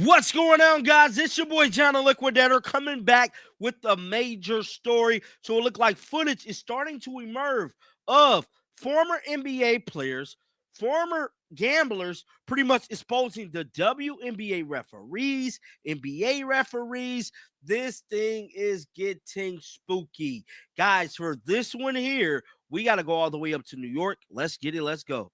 What's going on, guys? It's your boy John the Liquidator coming back with a major story. So it looked like footage is starting to emerge of former NBA players, former gamblers, pretty much exposing the WNBA referees, NBA referees. This thing is getting spooky. Guys, for this one here, we got to go all the way up to New York. Let's get it. Let's go.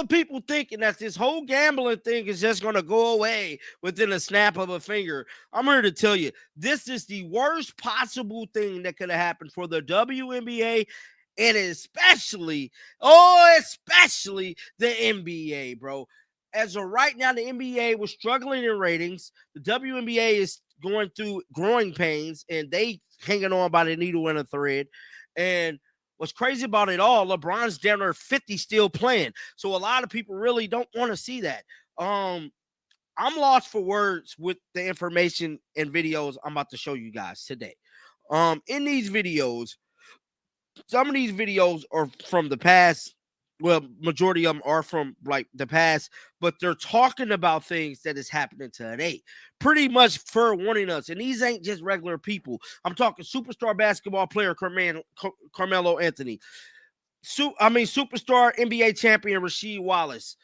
People thinking that this whole gambling thing is just going to go away within a snap of a finger. I'm here to tell you, this is the worst possible thing that could have happened for the WNBA and especially the NBA, bro. As of right now, the NBA was struggling in ratings. The WNBA is going through growing pains, and they hanging on by the needle and a thread. And what's crazy about it all, LeBron's down there 50 still playing. So a lot of people really don't want to see that. I'm lost for words with the information and videos I'm about to show you guys today. In these videos, some of these videos are from the past. Well, majority of them are from like the past, but they're talking about things that is happening today. Pretty much for warning us. And these ain't just regular people. I'm talking superstar basketball player Carmelo Anthony. Superstar NBA champion Rasheed Wallace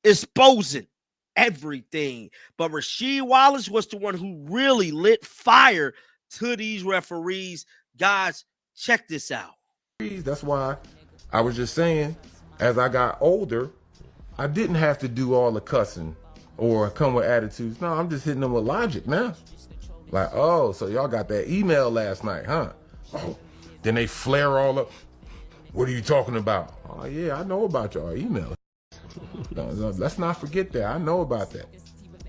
exposing everything. But Rasheed Wallace was the one who really lit fire to these referees. Guys, check this out. That's why I was just saying, as I got older, I didn't have to do all the cussing or come with attitudes. No, I'm just hitting them with logic now. Like, oh, so y'all got that email last night, huh? Oh, then they flare all up. What are you talking about? Oh, yeah, I know about y'all email. No, let's not forget that. I know about that.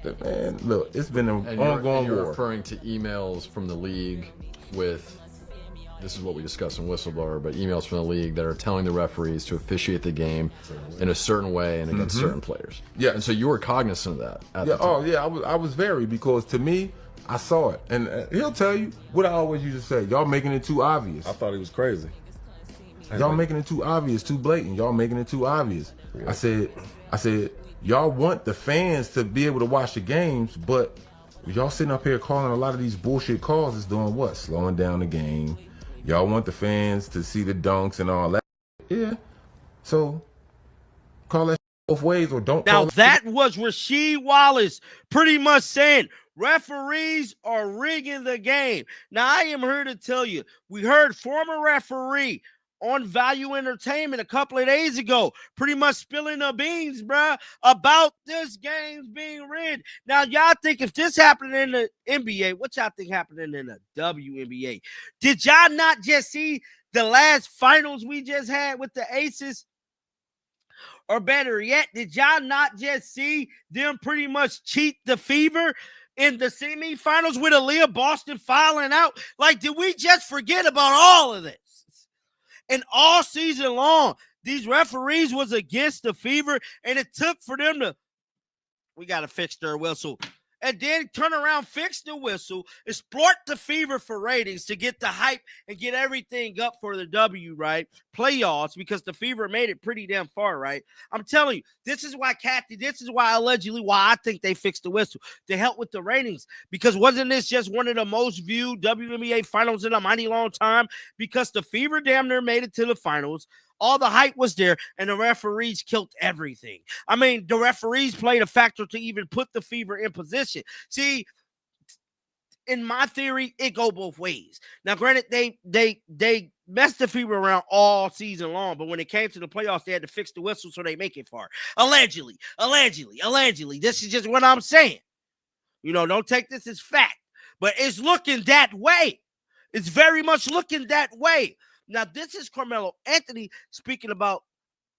But man, look, it's been an ongoing war. You're referring to emails from the league with, this is what we discussed in Whistleblower, but emails from the league that are telling the referees to officiate the game in a certain way and against certain players. Yeah. And so you were cognizant of that at yeah. the time. Oh, yeah. I was very, because to me, I saw it. And he'll tell you what I always used to say. Y'all making it too obvious. I thought he was crazy. Y'all making it too obvious, too blatant. Y'all making it too obvious. Yeah. I said, y'all want the fans to be able to watch the games, but y'all sitting up here calling a lot of these bullshit calls is doing what? Slowing down the game. Y'all want the fans to see the dunks and all that. Yeah. So call that both ways or don't. Now that was Rasheed Wallace pretty much saying referees are rigging the game. Now I am here to tell you, we heard former referee on Value Entertainment a couple of days ago, pretty much spilling the beans, bruh, about this game's being rigged. Now, y'all think if this happened in the NBA, what y'all think happening in the WNBA? Did y'all not just see the last finals we just had with the Aces? Or better yet, did y'all not just see them pretty much cheat the Fever in the semifinals with Aaliyah Boston filing out? Like, did we just forget about all of this? And all season long, these referees was against the Fever, and it took for them to, we got to fix their whistle, and then turn around, fix the whistle, exploit the Fever for ratings to get the hype and get everything up for the W, right? Playoffs, because the Fever made it pretty damn far, right? I'm telling you, this is why, Cathy, this is why allegedly why I think they fixed the whistle, to help with the ratings, because wasn't this just one of the most viewed WNBA finals in a mighty long time? Because the Fever damn near made it to the finals. All the hype was there, and the referees killed everything. I mean, the referees played a factor to even put the Fever in position. See, in my theory, it go both ways. Now, granted, they messed the Fever around all season long, but when it came to the playoffs, they had to fix the whistle so they make it far. Allegedly. This is just what I'm saying. You know, don't take this as fact, but it's looking that way. It's very much looking that way. Now, this is Carmelo Anthony speaking about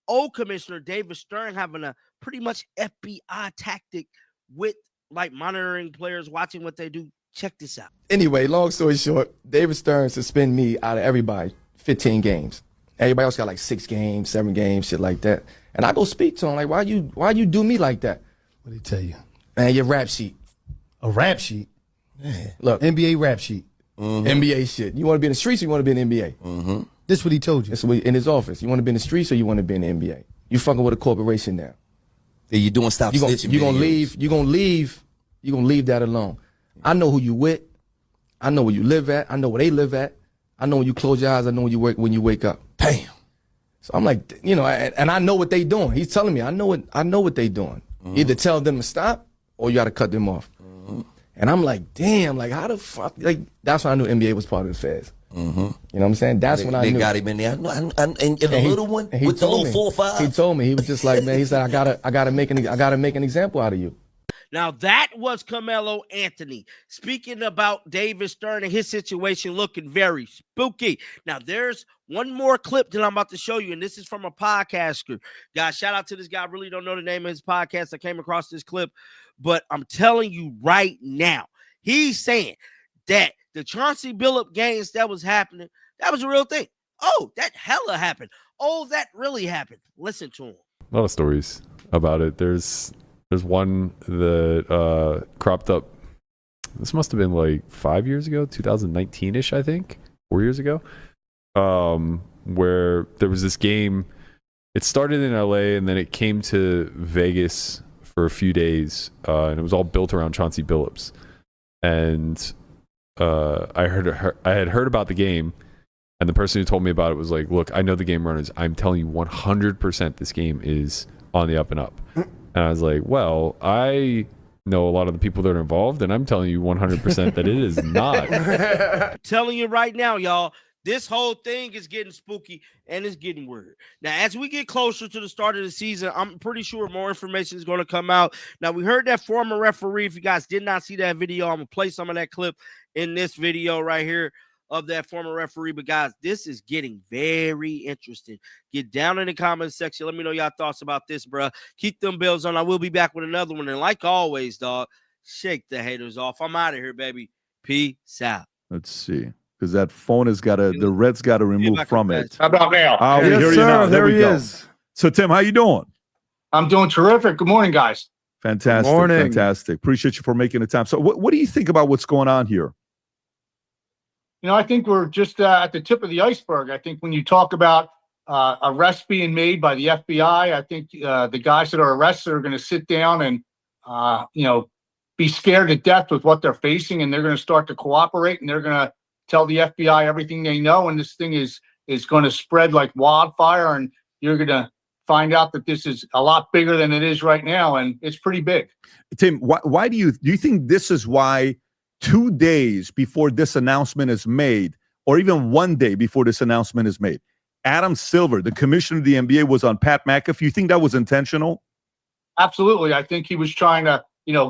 old Commissioner David Stern having a pretty much FBI tactic with, like, monitoring players, watching what they do. Check this out. Anyway, long story short, David Stern suspended me out of everybody 15 games. Everybody else got like 6 games, 7 games, shit like that. And I go speak to him like, why you do me like that? What did he tell you? Man, your rap sheet. A rap sheet? Man. Look. NBA rap sheet. NBA shit. You want to be in the streets or you want to be in the NBA? This what he told you. That's what in his office. You want to be in the streets or you want to be in the NBA? You fucking with a corporation now. Yeah, you're doing stop snitching. You gonna leave. You gonna leave that alone. I know who you with. I know where you live at. I know where they live at. I know when you close your eyes. I know when you wake up. Bam. So I'm like, you know, and I know what they doing. He's telling me, I know what they doing. Either tell them to stop or you got to cut them off. And I'm like, damn, like how the fuck? Like that's when I knew NBA was part of the feds. You know what I'm saying? That's when I knew. They got him in there. And the little one with the little 4-5. He told me, he was just like, man, he said, I gotta make an example out of you. Now, that was Carmelo Anthony speaking about David Stern and his situation looking very spooky. Now, there's one more clip that I'm about to show you, and this is from a podcaster. Guys, shout out to this guy. I really don't know the name of his podcast. I came across this clip, but I'm telling you right now, he's saying that the Chauncey Billups games that was happening, that was a real thing. Oh, that hella happened. Oh, that really happened. Listen to him. A lot of stories about it. There's one that cropped up. This must have been like 5 years ago, 2019-ish, I think, 4 years ago, where there was this game. It started in LA and then it came to Vegas for a few days, and it was all built around Chauncey Billups. And I had heard about the game, and the person who told me about it was like, "Look, I know the game runners. I'm telling you 100% this game is on the up and up." And I was like, well, I know a lot of the people that are involved, and I'm telling you 100% that it is not. I'm telling you right now, y'all, this whole thing is getting spooky and it's getting weird. Now, as we get closer to the start of the season, I'm pretty sure more information is going to come out. Now, we heard that former referee. If you guys did not see that video, I'm going to play some of that clip in this video right here of that former referee. But guys, this is getting very interesting. Get down in the comments section. Let me know y'all thoughts about this, bro. Keep them bells on. I will be back with another one. And like always, dog, shake the haters off. I'm out of here, baby. Peace out. Let's see. Because that phone has got to, the red's got to remove from it. How about now? We hear you now. There we go. is. So, Tim, how you doing? I'm doing terrific. Good morning, guys. Fantastic. Good morning. Fantastic. Appreciate you for making the time. So what do you think about what's going on here? You know, I think we're just at the tip of the iceberg. I think when you talk about arrests being made by the FBI, I think the guys that are arrested are going to sit down and, be scared to death with what they're facing, and they're going to start to cooperate, and they're going to tell the FBI everything they know, and this thing is going to spread like wildfire, and you're going to find out that this is a lot bigger than it is right now, and it's pretty big. Tim, why do you think this is why 2 days before this announcement is made, or even 1 day before this announcement is made, Adam Silver, the commissioner of the NBA, was on Pat McAfee? You think that was intentional? Absolutely. I think he was trying to,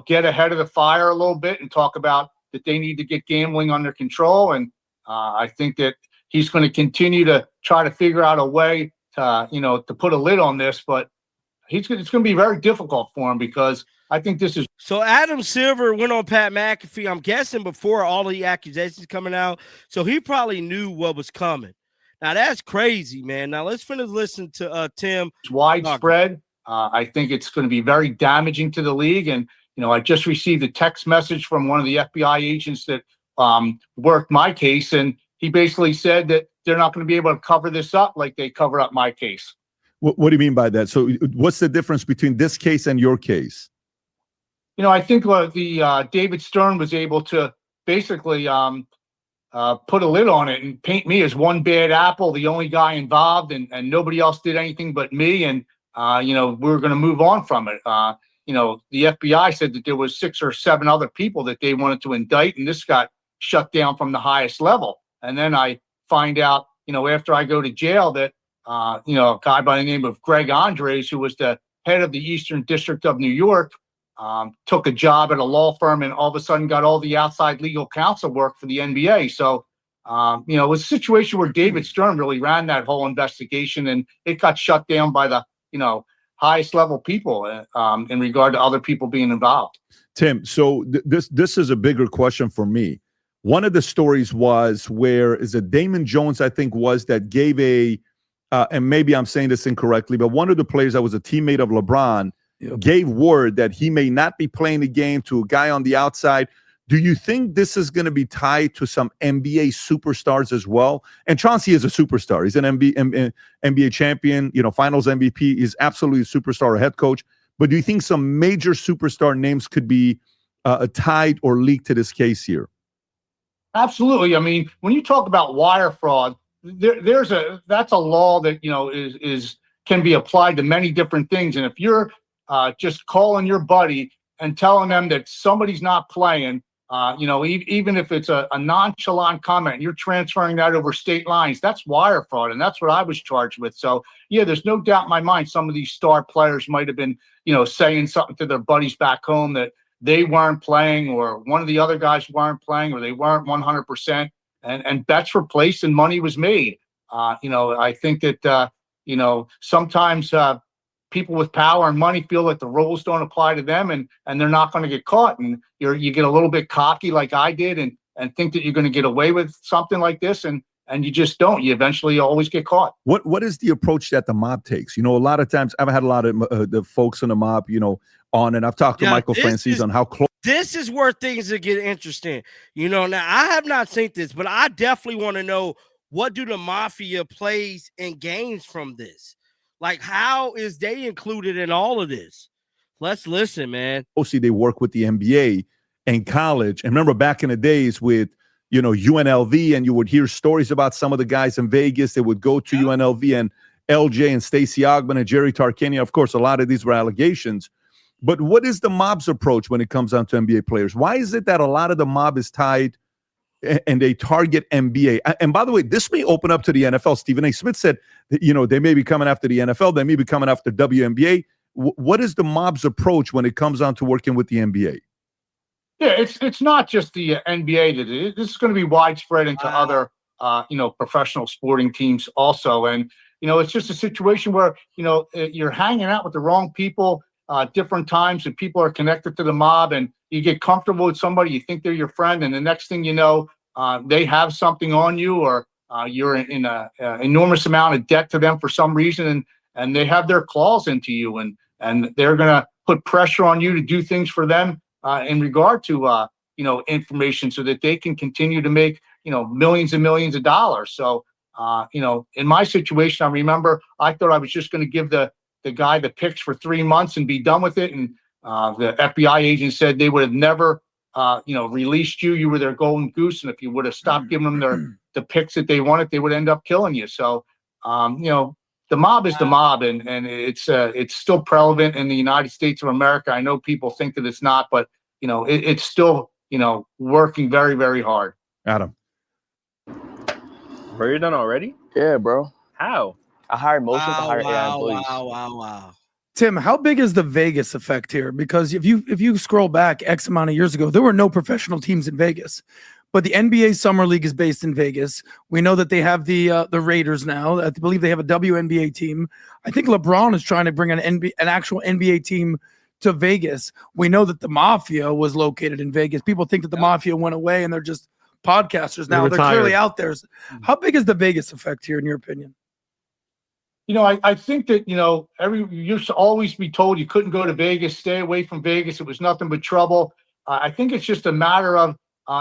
get ahead of the fire a little bit and talk about that they need to get gambling under control. And I think that he's going to continue to try to figure out a way to, to put a lid on this, but it's going to be very difficult for him because I think this is. So Adam Silver went on Pat McAfee, I'm guessing before all the accusations coming out. So he probably knew what was coming. Now that's crazy, man. Now let's finish listening to Tim. It's widespread. I think it's going to be very damaging to the league. And, I just received a text message from one of the FBI agents that worked my case. And he basically said that they're not going to be able to cover this up like they cover up my case. What do you mean by that? So what's the difference between this case and your case? I think the David Stern was able to basically put a lid on it and paint me as one bad apple, the only guy involved, and nobody else did anything but me. And, we're going to move on from it. The FBI said that there was 6 or 7 other people that they wanted to indict, and this got shut down from the highest level. And then I find out, after I go to jail that, a guy by the name of Greg Andres, who was the head of the Eastern District of New York, took a job at a law firm and all of a sudden got all the outside legal counsel work for the NBA. So, it was a situation where David Stern really ran that whole investigation, and it got shut down by the, highest level people in regard to other people being involved. Tim, so this is a bigger question for me. One of the stories was where is it Damon Jones, I think, was that gave and maybe I'm saying this incorrectly, but one of the players that was a teammate of LeBron gave word that he may not be playing the game to a guy on the outside Do you think this is going to be tied to some NBA superstars as well? And Chauncey is a superstar. He's an NBA champion, finals MVP. He's absolutely a superstar, a head coach. But do you think some major superstar names could be tied or linked to this case here? Absolutely. I mean, when you talk about wire fraud, that's a law that is can be applied to many different things. And if you're just calling your buddy and telling them that somebody's not playing, even if it's a nonchalant comment, you're transferring that over state lines, that's wire fraud. And that's what I was charged with. So, yeah, there's no doubt in my mind some of these star players might have been, saying something to their buddies back home that they weren't playing, or one of the other guys weren't playing, or they weren't 100%. And bets were placed and money was made. I think that, sometimes people with power and money feel that the rules don't apply to them, and they're not going to get caught. And you get a little bit cocky like I did and think that you're going to get away with something like this. And you just don't. You eventually always get caught. What is the approach that the mob takes? A lot of times I've had a lot of the folks in the mob, on, and I've talked to Michael Francis on how close. This is where things get interesting. Now I have not seen this, but I definitely want to know, what do the mafia plays in games from this? Like, how is they included in all of this? Let's listen, man. Mostly they work with the NBA and college. And remember back in the days with, UNLV, and you would hear stories about some of the guys in Vegas. They would go to UNLV, and LJ and Stacey Ogman and Jerry Tarkanian. Of course, a lot of these were allegations. But what is the mob's approach when it comes down to NBA players? Why is it that a lot of the mob is tied and they target NBA? And by the way, this may open up to the NFL. Stephen A. Smith said that, they may be coming after the NFL. They may be coming after WNBA. What is the mob's approach when it comes down to working with the NBA? Yeah, it's not just the NBA that it is. This is going to be widespread into other, professional sporting teams also. And, it's just a situation where, you're hanging out with the wrong people different times, and people are connected to the mob, and you get comfortable with somebody, you think they're your friend, and the next thing you know, they have something on you, or you're in a enormous amount of debt to them for some reason, and they have their claws into you, and they're going to put pressure on you to do things for them in regard to information, so that they can continue to make millions and millions of dollars. So in my situation, I remember I thought I was just going to give the guy the picks for 3 months and be done with it. And the FBI agent said they would have never, released you. You were their golden goose. And if you would have stopped giving them the picks that they wanted, they would end up killing you. So, the mob is the mob, and it's still prevalent in the United States of America. I know people think that it's not, but, it's still, working very, very hard. Adam. Bro, you're done already? Yeah, bro. How? I hired most of the higher AI employees. Wow. Tim, how big is the Vegas effect here? Because if you scroll back X amount of years ago, there were no professional teams in Vegas. But the NBA Summer League is based in Vegas. We know that they have the Raiders now. I believe they have a WNBA team. I think LeBron is trying to bring an actual NBA team to Vegas. We know that the Mafia was located in Vegas. People think that the Mafia went away and they're just podcasters now. They're clearly out there. How big is the Vegas effect here, in your opinion? I think that, you used to always be told you couldn't go to Vegas, stay away from Vegas. It was nothing but trouble. I think it's just a matter of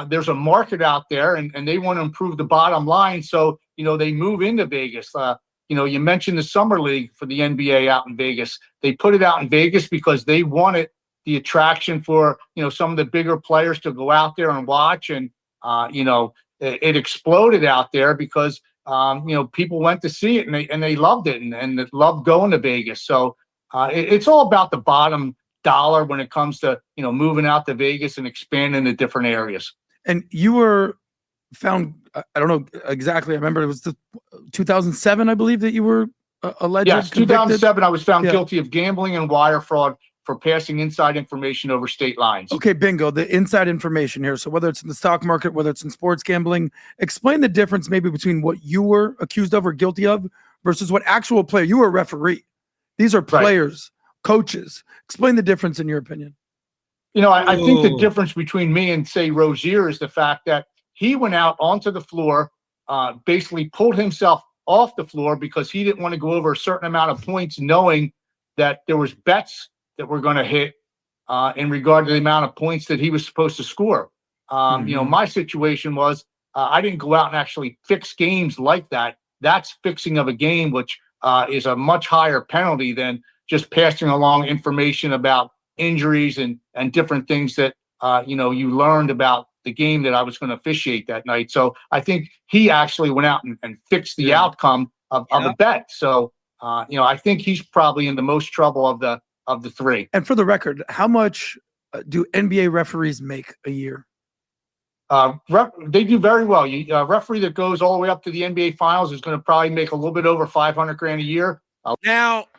there's a market out there, and they want to improve the bottom line. So, they move into Vegas. You mentioned the Summer League for the NBA out in Vegas. They put it out in Vegas because they wanted the attraction for, some of the bigger players to go out there and watch. And, it exploded out there because people went to see it, and they loved it, and loved going to Vegas. So it's all about the bottom dollar when it comes to, moving out to Vegas and expanding to different areas. And you were found, I don't know exactly. I remember it was 2007, I believe, that you were alleged. Yes, 2007. I was found guilty of gambling and wire fraud for passing inside information over state lines. Okay, bingo. The inside information here. So whether it's in the stock market, whether it's in sports gambling, explain the difference maybe between what you were accused of or guilty of versus what actual player. You were a referee. These are players, coaches. Explain the difference in your opinion. I think the difference between me and, say, Rozier is the fact that he went out onto the floor, basically pulled himself off the floor because he didn't want to go over a certain amount of points, knowing that there was bets that were going to hit in regard to the amount of points that he was supposed to score. My situation was I didn't go out and actually fix games like that. That's fixing of a game, which is a much higher penalty than just passing along information about injuries and different things that you learned about the game that I was going to officiate that night. So I think he actually went out and fixed the outcome of a bet. So I think he's probably in the most trouble of the three. And for the record, how much do NBA referees make a year? They do very well. A referee that goes all the way up to the NBA Finals is going to probably make a little bit over $500,000 a year.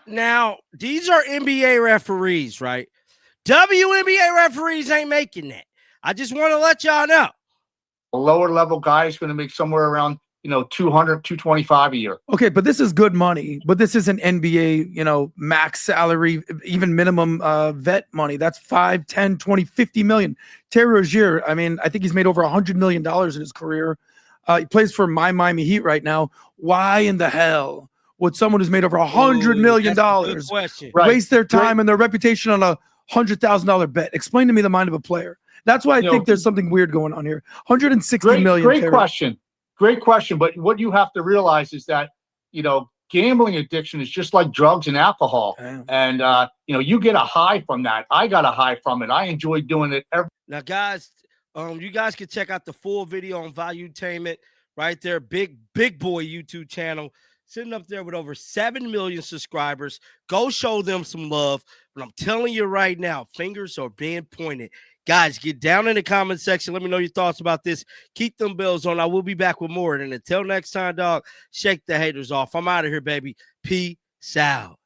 Now, these are NBA referees, right? WNBA referees ain't making that. I just want to let y'all know. A lower level guy is going to make somewhere around 200, 225 a year. Okay, but this is good money. But this isn't NBA, max salary, even minimum vet money. That's 5, 10, 20, 50 million. Terry Rozier, I mean, I think he's made over $100 million in his career. He plays for my Miami Heat right now. Why in the hell would someone who's made over $100 million waste their time and their reputation on a $100,000 bet? Explain to me the mind of a player. That's why I think there's something weird going on here. 160 million. Great question. Great question. But what you have to realize is that, gambling addiction is just like drugs and alcohol. Damn. And, you get a high from that. I got a high from it. I enjoy doing it. Now, guys, you guys can check out the full video on Valuetainment right there. Big boy YouTube channel. Sitting up there with over 7 million subscribers. Go show them some love. But I'm telling you right now, fingers are being pointed. Guys, get down in the comment section. Let me know your thoughts about this. Keep them bells on. I will be back with more. And until next time, dog, shake the haters off. I'm out of here, baby. Peace out.